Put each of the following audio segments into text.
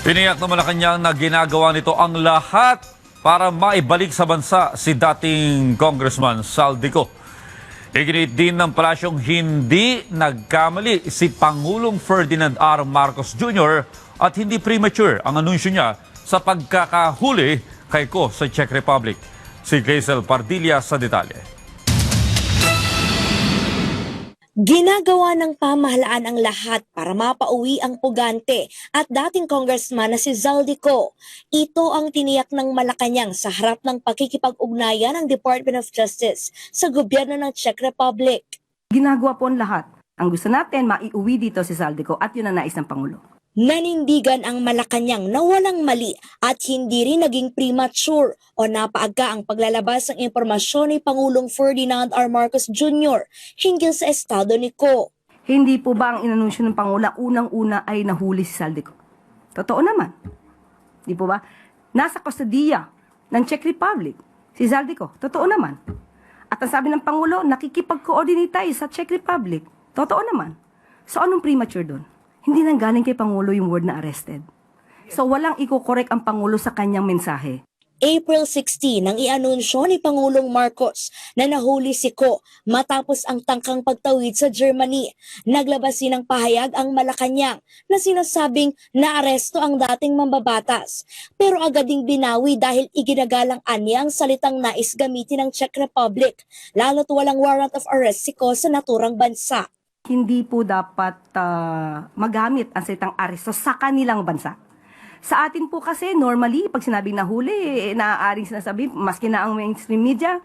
Tiniyak ng Malacanang na ginagawa nito ang lahat para maibalik sa bansa si dating Congressman Saldico. Iginit din ng palasyong hindi nagkamali si Pangulong Ferdinand R. Marcos Jr. at hindi premature ang anunsyo niya sa pagkakahuli kay Ko sa Czech Republic. Si Gaisel Pardilla sa detalye. Ginagawa ng pamahalaan ang lahat para mapauwi ang pugante at dating congressman na si Zaldico. Ito ang tiniyak ng Malacanang sa harap ng pakikipag-ugnayan ng Department of Justice sa gobyerno ng Czech Republic. Ginagawa po ang lahat. Ang gusto natin, maiuwi dito si Zaldico at yun ang nais ng Pangulo. Nanindigan ang Malacanang na walang mali at hindi rin naging premature o napaaga ang paglalabas ng impormasyon ni Pangulong Ferdinand R. Marcos Jr. hinggil sa estado ni Ko. Hindi po ba ang inanunsyo ng Pangulo unang-una ay nahuli si Zaldico? Totoo naman. Di po ba? Nasa kustodiya ng Czech Republic si Zaldico. Totoo naman. At ang sabi ng Pangulo, nakikipag-coordinate tayo sa Czech Republic. Totoo naman. So anong premature doon? Hindi nang galing kay Pangulo yung word na arrested. So walang iko-correct ang Pangulo sa kanyang mensahe. April 16 nang ianunsyo ni Pangulong Marcos na nahuli si Ko matapos ang tangkang pagtawid sa Germany. Naglabas din ng pahayag ang Malacanang na sinasabing naaresto ang dating mambabatas. Pero agad ding binawi dahil iginagalang anya ang salitang nais gamitin ng Czech Republic, lalo't walang warrant of arrest si Ko sa naturang bansa. Hindi po dapat magamit ang salitang aresto sa kanilang bansa. Sa atin po kasi, normally, pag sinabing nahuli, naaaring sinasabi, maski na ang mainstream media,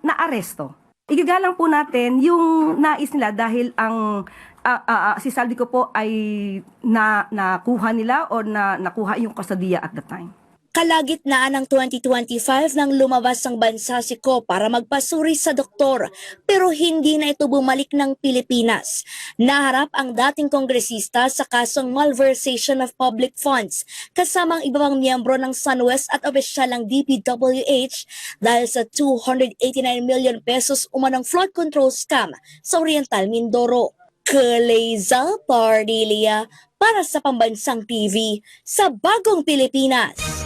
na-aresto. Igagalang po natin yung nais nila dahil ang si Zaldico po ay nakuha nila o nakuha yung kustodiya at the time. Kalagitnaan ng 2025 nang lumabas ang bansa si Ko para magpasuri sa doktor pero hindi na ito bumalik ng Pilipinas. Naharap ang dating kongresista sa kasong malversation of public funds kasamang iba pang miyembro ng SunWest at opisyal ng DPWH dahil sa 289 million pesos umanong flood control scam sa Oriental Mindoro. Gaisel Pardilla para sa Pambansang TV sa Bagong Pilipinas.